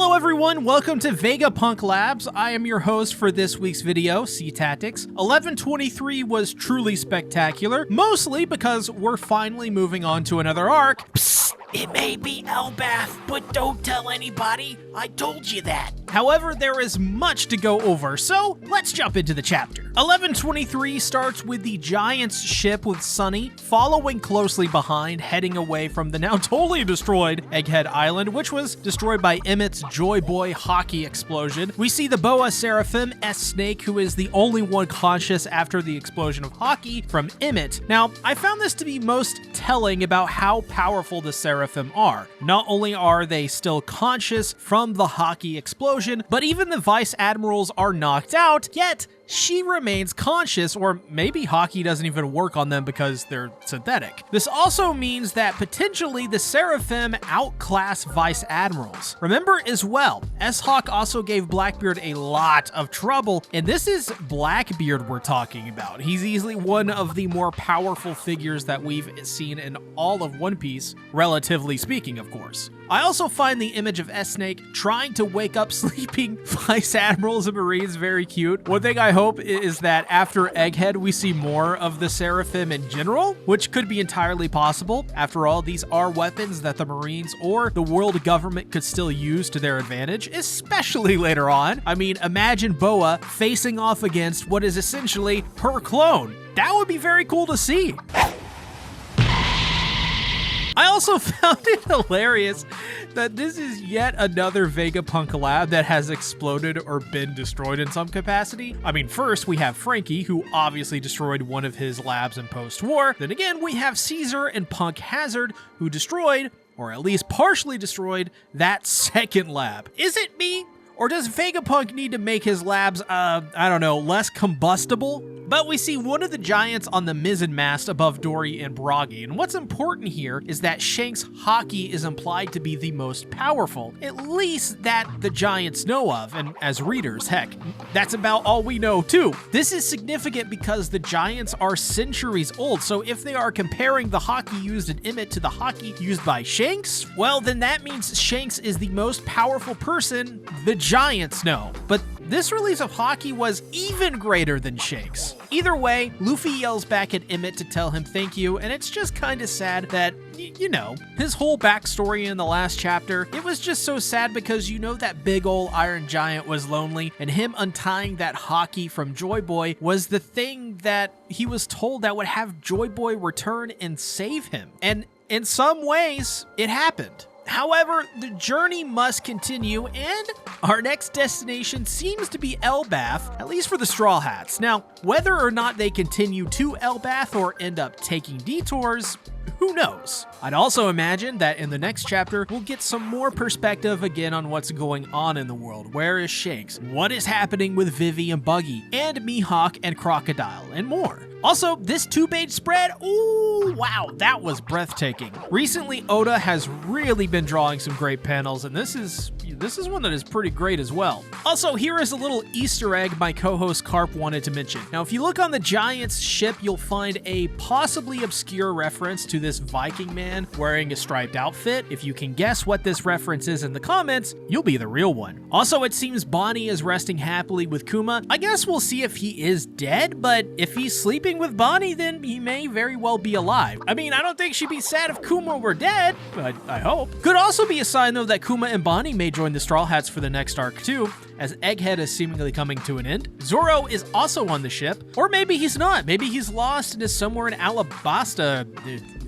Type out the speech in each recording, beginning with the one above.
Hello everyone, welcome to Vegapunk Labs. I am your host for this week's video, SeaTactics. 1123 was truly spectacular, mostly because we're finally moving on to another arc. Psst, it may be ELBAF, but don't tell anybody. I told you that. However, there is much to go over, so let's jump into the chapter. 1123 starts with the Giant's ship with Sunny following closely behind, heading away from the now totally destroyed Egghead Island, which was destroyed by Emmett's Joy Boy hockey explosion. We see the Boa Seraphim S-Snake, who is the only one conscious after the explosion of hockey from Emmett. Now, I found this to be most telling about how powerful the Seraphim are. Not only are they still conscious from the hockey explosion, but even the Vice Admirals are knocked out, yet she remains conscious, or maybe hockey doesn't even work on them because they're synthetic. This also means that potentially the Seraphim outclass Vice Admirals. Remember as well, S-Hawk also gave Blackbeard a lot of trouble, and this is Blackbeard we're talking about. He's easily one of the more powerful figures that we've seen in all of One Piece, relatively speaking, of course. I also find the image of S-Snake trying to wake up sleeping Vice Admirals and Marines very cute. One thing I hope is that after Egghead, we see more of the Seraphim in general, which could be entirely possible. After all, these are weapons that the Marines or the world government could still use to their advantage, especially later on. I mean, imagine Boa facing off against what is essentially her clone. That would be very cool to see. I also found it hilarious that this is yet another Vegapunk lab that has exploded or been destroyed in some capacity. I mean, first we have Frankie, who obviously destroyed one of his labs in post-war. Then again, we have Caesar and Punk Hazard, who destroyed, or at least partially destroyed, that second lab. Is it me? Or does Vegapunk need to make his labs, I don't know, less combustible? But we see one of the giants on the mizzen mast above Dory and Bragi, and what's important here is that Shanks' hockey is implied to be the most powerful, at least that the giants know of, and as readers, heck, that's about all we know too. This is significant because the giants are centuries old, so if they are comparing the hockey used in Emmett to the hockey used by Shanks, well then that means Shanks is the most powerful person the giants know. But this release of hockey was even greater than Shanks. Either way, Luffy yells back at Emmett to tell him thank you, and it's just kinda sad that, you know, his whole backstory in the last chapter, it was just so sad because you know that big ol' Iron Giant was lonely, and him untying that hockey from Joy Boy was the thing that he was told that would have Joy Boy return and save him. And in some ways, it happened. However, the journey must continue, and our next destination seems to be ELBAF, at least for the Straw Hats. Now, whether or not they continue to ELBAF or end up taking detours, who knows? I'd also imagine that in the next chapter, we'll get some more perspective again on what's going on in the world. Where is Shanks? What is happening with Vivi and Buggy? And Mihawk and Crocodile, and more. Also, this 2-page spread, ooh, wow, that was breathtaking. Recently, Oda has really been drawing some great panels, and this is one that is pretty great as well. Also, here is a little Easter egg my co-host Karp wanted to mention. Now, if you look on the Giant's ship, you'll find a possibly obscure reference to this Viking man wearing a striped outfit. If you can guess what this reference is in the comments, you'll be the real one. Also, it seems Bonnie is resting happily with Kuma. I guess we'll see if he is dead, but if he's sleeping with Bonnie, then he may very well be alive. I mean, I don't think she'd be sad if Kuma were dead, but I hope. Could also be a sign, though, that Kuma and Bonnie may join the Straw Hats for the next arc, too, as Egghead is seemingly coming to an end. Zoro is also on the ship, or maybe he's not. Maybe he's lost and is somewhere in Alabasta,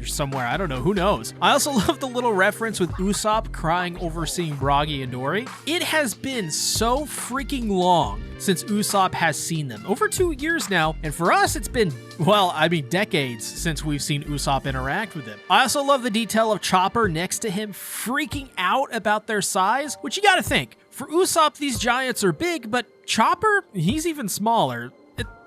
or somewhere, I don't know, who knows. I also love the little reference with Usopp crying over seeing Bragi and Dory. It has been so freaking long since Usopp has seen them. Over 2 years now, and for us it's been, well, I mean decades since we've seen Usopp interact with him. I also love the detail of Chopper next to him freaking out about their size, which you gotta think, for Usopp these giants are big, but Chopper, he's even smaller.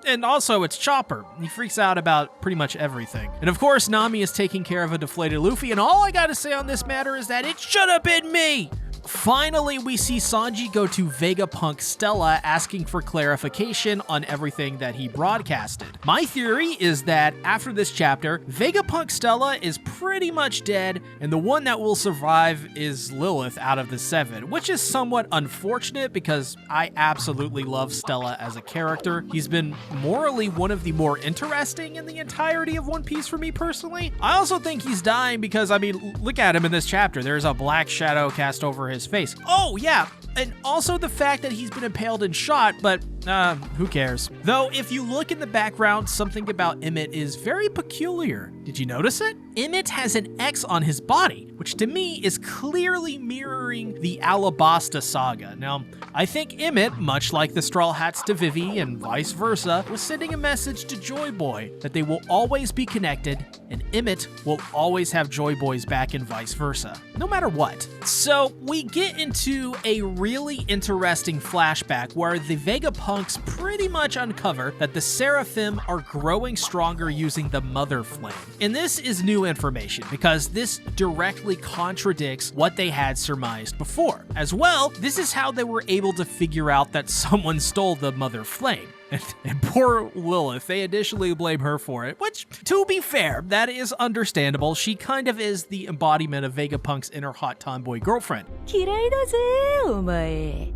And also, it's Chopper. He freaks out about pretty much everything. And of course, Nami is taking care of a deflated Luffy, and all I gotta say on this matter is that it should have been me! finally we see Sanji go to Vegapunk Stella asking for clarification on everything that he broadcasted. My theory is that after this chapter, Vegapunk Stella is pretty much dead, and the one that will survive is Lilith out of the 7, which is somewhat unfortunate because I absolutely love Stella as a character. He's been morally one of the more interesting in the entirety of One Piece for me personally. I also think he's dying because, I mean, look at him in this chapter. There's a black shadow cast over his face. Oh, yeah, and also the fact that he's been impaled and shot, but who cares? Though, if you look in the background, something about Emmett is very peculiar. Did you notice it? Emmett has an X on his body, which to me is clearly mirroring the Alabasta saga. Now, I think Emmett, much like the Straw Hats to Vivi and vice versa, was sending a message to Joy Boy that they will always be connected, and Emmett will always have Joy Boy's back and vice versa, no matter what. So, we get into a really interesting flashback where the Vegapunks pretty much uncover that the Seraphim are growing stronger using the Mother Flame. And this is new information because this directly contradicts what they had surmised before. As well, this is how they were able to figure out that someone stole the Mother Flame. And poor Lilith, they additionally blame her for it, which, to be fair, that is understandable. She kind of is the embodiment of Vegapunk's inner hot tomboy girlfriend.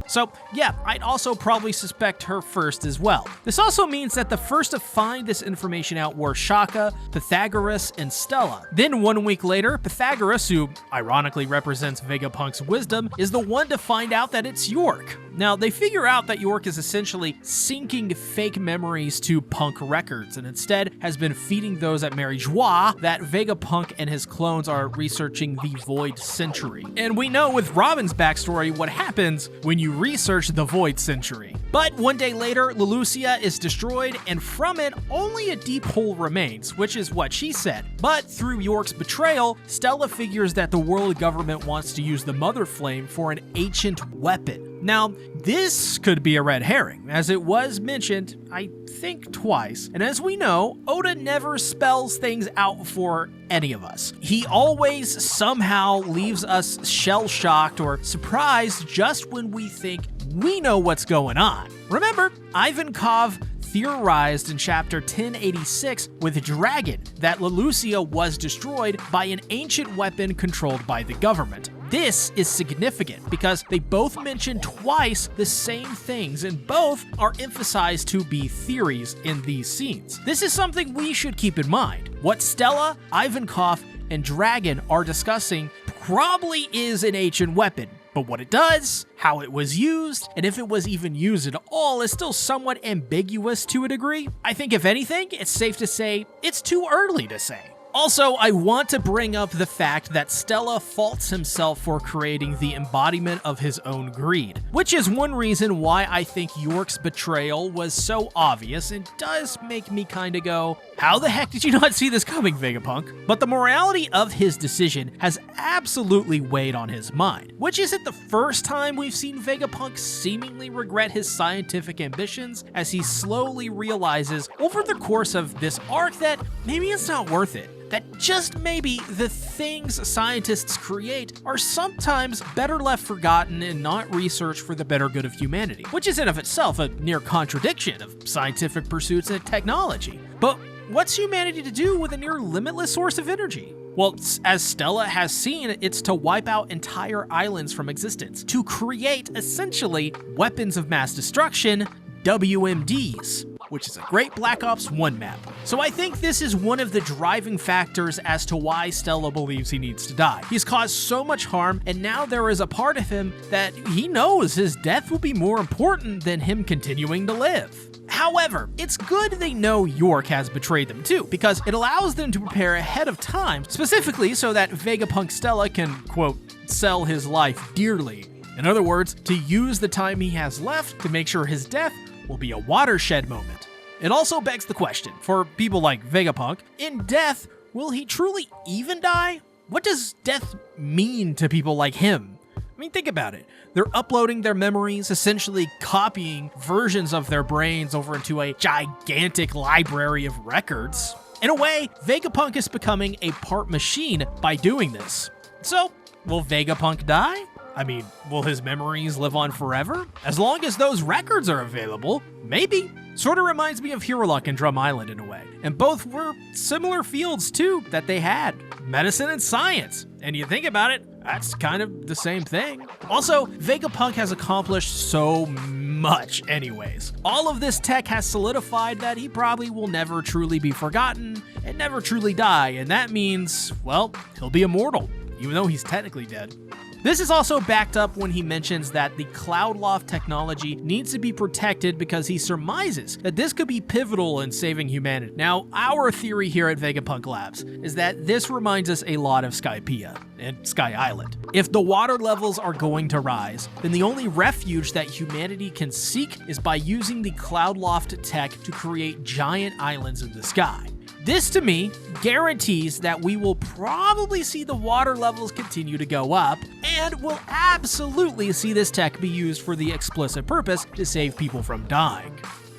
So, yeah, I'd also probably suspect her first as well. This also means that the first to find this information out were Shaka, Pythagoras, and Stella. Then 1 week later, Pythagoras, who ironically represents Vegapunk's wisdom, is the one to find out that it's York. Now, they figure out that York is essentially syncing fake memories to Punk records, and instead has been feeding those at Mary Joie that Vegapunk and his clones are researching the Void Century. And we know with Robin's backstory what happens when you research the Void Century. But 1 day later, Lelucia is destroyed, and from it, only a deep hole remains, which is what she said. But through York's betrayal, Stella figures that the world government wants to use the Mother Flame for an ancient weapon. Now, this could be a red herring, as it was mentioned, I think twice. And as we know, Oda never spells things out for any of us. He always somehow leaves us shell-shocked or surprised just when we think we know what's going on. Remember, Ivankov theorized in chapter 1086 with Dragon that Lelucia was destroyed by an ancient weapon controlled by the government. This is significant because they both mention twice the same things, and both are emphasized to be theories in these scenes. This is something we should keep in mind. What Stella, Ivankov, and Dragon are discussing probably is an ancient weapon, but what it does, how it was used, and if it was even used at all is still somewhat ambiguous to a degree. I think if anything, it's safe to say it's too early to say. Also, I want to bring up the fact that Stella faults himself for creating the embodiment of his own greed, which is one reason why I think York's betrayal was so obvious and does make me kinda go, how the heck did you not see this coming, Vegapunk? But the morality of his decision has absolutely weighed on his mind, which isn't the first time we've seen Vegapunk seemingly regret his scientific ambitions as he slowly realizes over the course of this arc that maybe it's not worth it. That just maybe the things scientists create are sometimes better left forgotten and not researched for the better good of humanity, which is in of itself a near contradiction of scientific pursuits and technology. But what's humanity to do with a near limitless source of energy? Well, as Stella has seen, it's to wipe out entire islands from existence, to create essentially weapons of mass destruction, WMDs, which is a great Black Ops 1 map. So I think this is one of the driving factors as to why Stella believes he needs to die. He's caused so much harm, and now there is a part of him that he knows his death will be more important than him continuing to live. However, it's good they know York has betrayed them too, because it allows them to prepare ahead of time, specifically so that Vegapunk Stella can, quote, sell his life dearly. In other words, to use the time he has left to make sure his death will be a watershed moment. It also begs the question, for people like Vegapunk, in death, will he truly even die? What does death mean to people like him? I mean, think about it. They're uploading their memories, essentially copying versions of their brains over into a gigantic library of records. In a way, Vegapunk is becoming a part machine by doing this. So, will Vegapunk die? I mean, will his memories live on forever? As long as those records are available, maybe. Sorta reminds me of Hero and Drum Island in a way. And both were similar fields too that they had. Medicine and science. And you think about it, that's kind of the same thing. Also, Vegapunk has accomplished so much anyways. All of this tech has solidified that he probably will never truly be forgotten and never truly die, and that means, well, he'll be immortal, even though he's technically dead. This is also backed up when he mentions that the Cloudloft technology needs to be protected because he surmises that this could be pivotal in saving humanity. Now, our theory here at Vegapunk Labs is that this reminds us a lot of Skypiea and Sky Island. If the water levels are going to rise, then the only refuge that humanity can seek is by using the Cloudloft tech to create giant islands in the sky. This, to me, guarantees that we will probably see the water levels continue to go up, and will absolutely see this tech be used for the explicit purpose to save people from dying.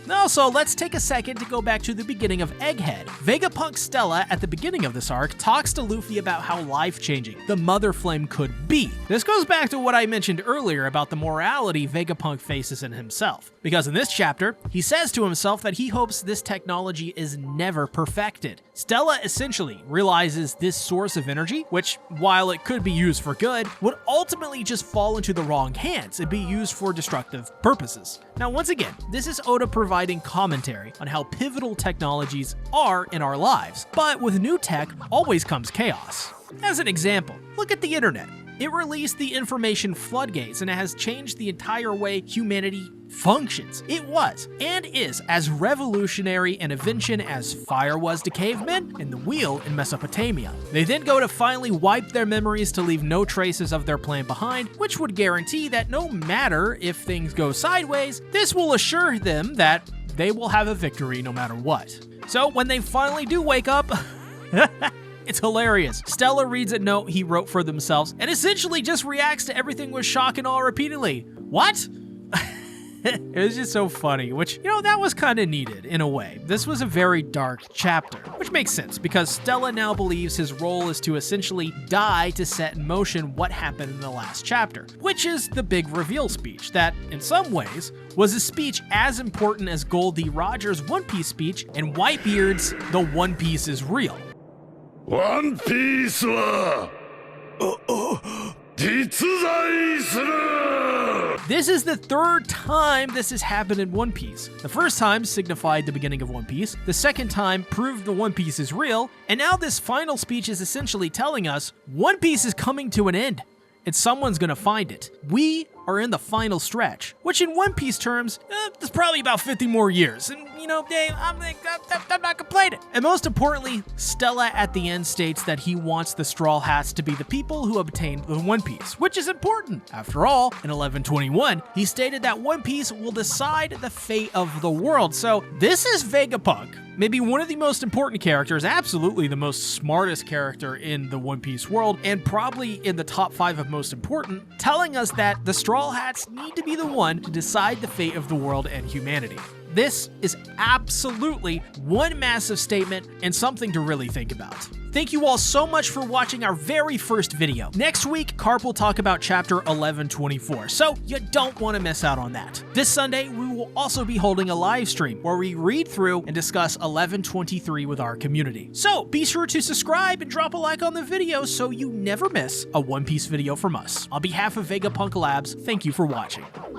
Also, let's take a second to go back to the beginning of Egghead. Vegapunk Stella, at the beginning of this arc, talks to Luffy about how life-changing the Mother Flame could be. This goes back to what I mentioned earlier about the morality Vegapunk faces in himself. Because in this chapter, he says to himself that he hopes this technology is never perfected. Stella essentially realizes this source of energy, which, while it could be used for good, would ultimately just fall into the wrong hands and be used for destructive purposes. Now, once again, this is Oda providing commentary on how pivotal technologies are in our lives, but with new tech always comes chaos. As an example, look at the internet. It released the information floodgates, and it has changed the entire way humanity functions. It was, and is, as revolutionary an invention as fire was to cavemen and the wheel in Mesopotamia. They then go to finally wipe their memories to leave no traces of their plan behind, which would guarantee that no matter if things go sideways, this will assure them that they will have a victory no matter what. So when they finally do wake up, it's hilarious. Stella reads a note he wrote for themselves and essentially just reacts to everything with shock and awe repeatedly. What? It was just so funny, which, that was kind of needed in a way. This was a very dark chapter, which makes sense because Stella now believes his role is to essentially die to set in motion what happened in the last chapter, which is the big reveal speech that, in some ways, was a speech as important as Goldie Roger's One Piece speech and Whitebeard's The One Piece is Real. One Piece wa jitsuzai suru! This is the third time this has happened in One Piece. The first time signified the beginning of One Piece, the second time proved the One Piece is real, and now this final speech is essentially telling us One Piece is coming to an end, and someone's gonna find it. We are in the final stretch, which in One Piece terms, there's probably about 50 more years, and Dave, I'm not complaining. And most importantly, Stella at the end states that he wants the Straw Hats to be the people who obtained the One Piece, which is important. After all, in 1121, he stated that One Piece will decide the fate of the world. So this is Vegapunk, maybe one of the most important characters, absolutely the most smartest character in the One Piece world, and probably in the top 5 of most important, telling us that the Straw Hats need to be the one to decide the fate of the world and humanity. This is absolutely one massive statement and something to really think about. Thank you all so much for watching our very first video. Next week, Karp will talk about chapter 1124, so you don't want to miss out on that. This Sunday, we will also be holding a live stream where we read through and discuss 1123 with our community. So be sure to subscribe and drop a like on the video so you never miss a One Piece video from us. On behalf of Vegapunk Labs, thank you for watching.